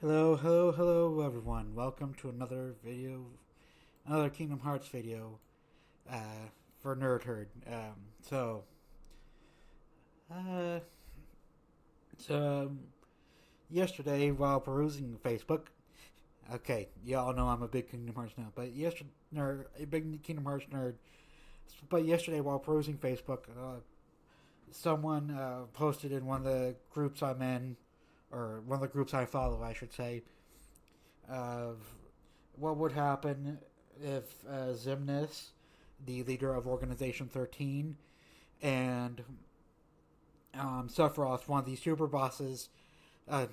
Hello, everyone. Welcome to another video, another Kingdom Hearts video for Nerd Herd. Uh, so yesterday while perusing Facebook, okay, y'all know I'm a big Kingdom Hearts now, but a big Kingdom Hearts nerd. But yesterday while perusing Facebook, someone posted in one of the groups I'm in, or one of the groups I follow, I should say, of what would happen if Xemnas, the leader of Organization 13, and Sephiroth, one of these super bosses. So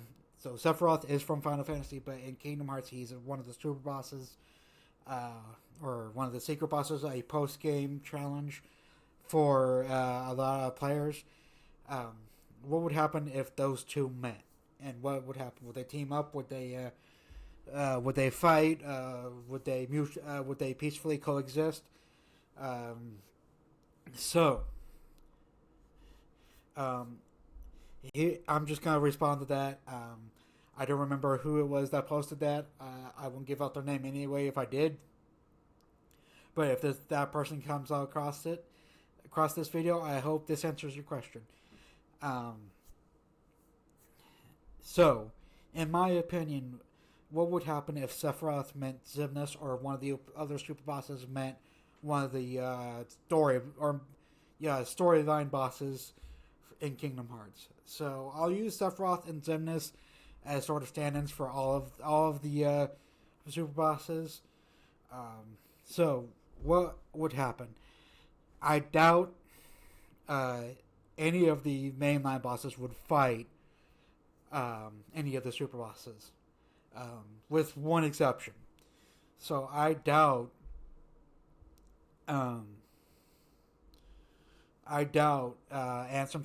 Sephiroth is from Final Fantasy, but in Kingdom Hearts, he's one of the super bosses, or one of the secret bosses, a post-game challenge for a lot of players. What would happen if those two met? And what would happen? Would they team up? Would they fight? Would they peacefully coexist? Um, so, um, I'm just gonna respond to that. I don't remember who it was that posted that. I won't give out their name anyway if I did. But if that person comes across this video, I hope this answers your question. So, in my opinion, what would happen if Sephiroth meant Xemnas, or one of the other super bosses meant one of the storyline bosses in Kingdom Hearts? So I'll use Sephiroth and Xemnas as sort of stand-ins for all of the super bosses. So what would happen? I doubt any of the mainline bosses would fight any of the super bosses, with one exception. So I doubt Ansem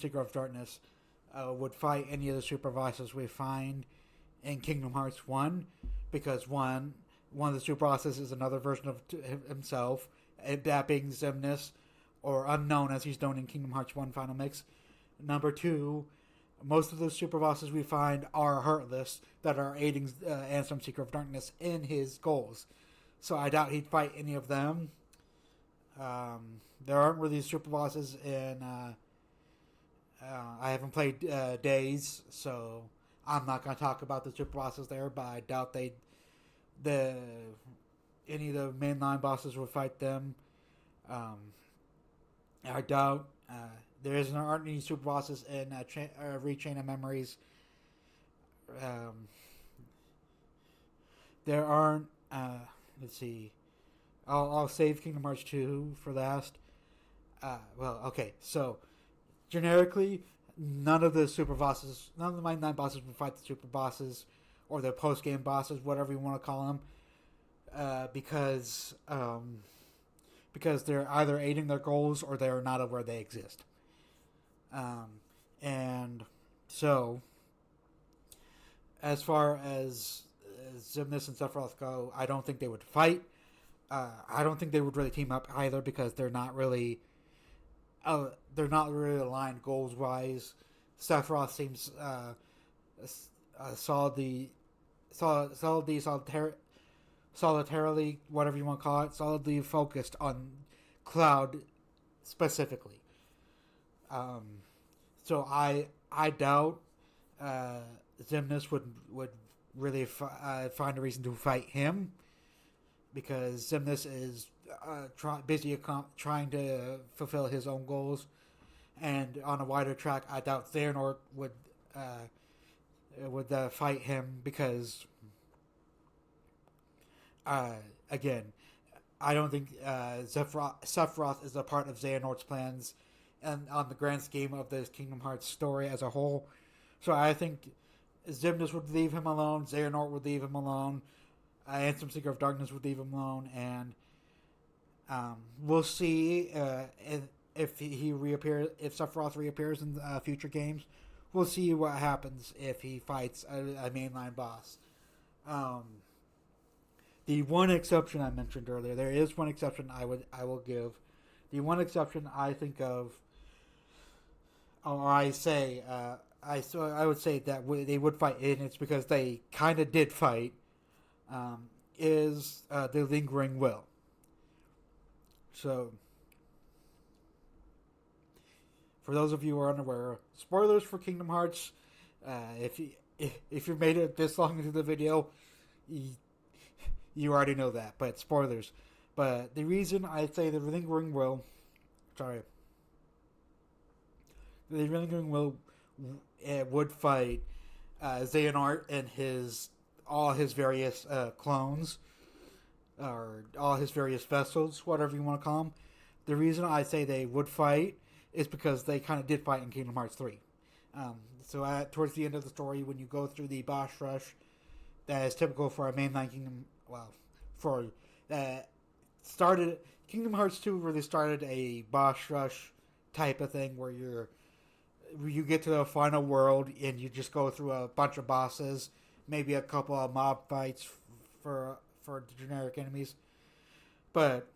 Seeker of Darkness would fight any of the super bosses we find in Kingdom Hearts 1, because one of the super bosses is another version of himself, that being Xemnas, or Unknown as he's known in Kingdom Hearts 1 Final Mix. Number 2, most of the super bosses we find are Heartless, that are aiding Ansem Seeker of Darkness in his goals. So I doubt he'd fight any of them. There aren't really super bosses in... I haven't played Days, so I'm not going to talk about the super bosses there, but I doubt any of the mainline bosses would fight them. I doubt... aren't any super bosses in Rechain of Memories. There aren't. Let's see. I'll save Kingdom Hearts 2 for last. Okay. So, generically, none of the main 9 bosses would fight the super bosses, or the post game bosses, whatever you want to call them, because they're either aiding their goals or they are not aware they exist. And so, as far as Xemnas and Sephiroth go, I don't think they would fight. I don't think they would really team up either, because they're not really aligned goals wise. Sephiroth seems solitarily, whatever you want to call it, solidly focused on Cloud specifically. So I doubt Xemnas would really find a reason to fight him, because Xemnas is busy trying to fulfill his own goals, and on a wider track, I doubt Xehanort would fight him, because again, I don't think Sephiroth is a part of Xehanort's plans, and on the grand scheme of this Kingdom Hearts story as a whole. So I think Xemnas would leave him alone, Xehanort would leave him alone, Ansem Seeker of Darkness would leave him alone, and we'll see if Sephiroth reappears in future games. We'll see what happens if he fights a mainline boss. The one exception I mentioned earlier, there is one exception I will give. The one exception I think of, or I say, I would say that they would fight, and it's because they kind of did fight. Is the lingering will. So, for those of you who are unaware, spoilers for Kingdom Hearts. If you made it this long into the video, you already know that. But spoilers. But the reason I say the lingering will, sorry, the lingering will would fight Xehanort and all his various clones, or all his various vessels, whatever you want to call them. The reason I say they would fight is because they kind of did fight in Kingdom Hearts 3. Towards the end of the story, when you go through the boss rush, that is typical for a mainline Kingdom. Well, for started Kingdom Hearts 2 really started a boss rush type of thing where you get to the final world and you just go through a bunch of bosses, maybe a couple of mob fights for the generic enemies. But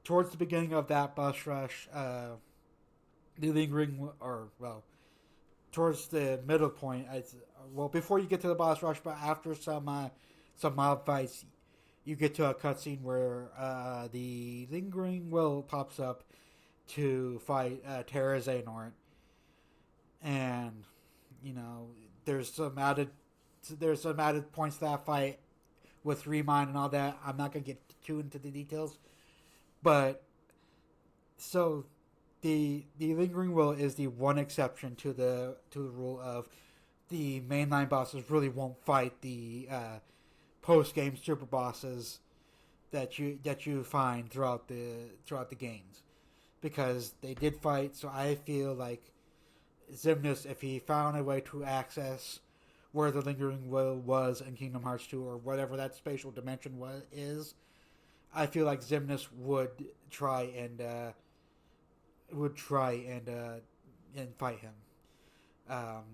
towards the beginning of that boss rush, the lingering, or well, towards the middle point, before you get to the boss rush, but after some mob fights, you get to a cutscene where the lingering will pops up to fight Terra Xehanort, and there's some added points to that fight with Remind and all that. I'm not gonna get too into the details, but so the lingering will is the one exception to the rule of the mainline bosses really won't fight the post game super bosses that you find throughout the games, because they did fight. So I feel like Xemnas, if he found a way to access where the lingering will was in Kingdom Hearts 2 or whatever that spatial dimension is, I feel like Xemnas would try and fight him.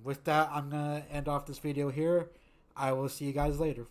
With that, I'm gonna end off this video here. I will see you guys later.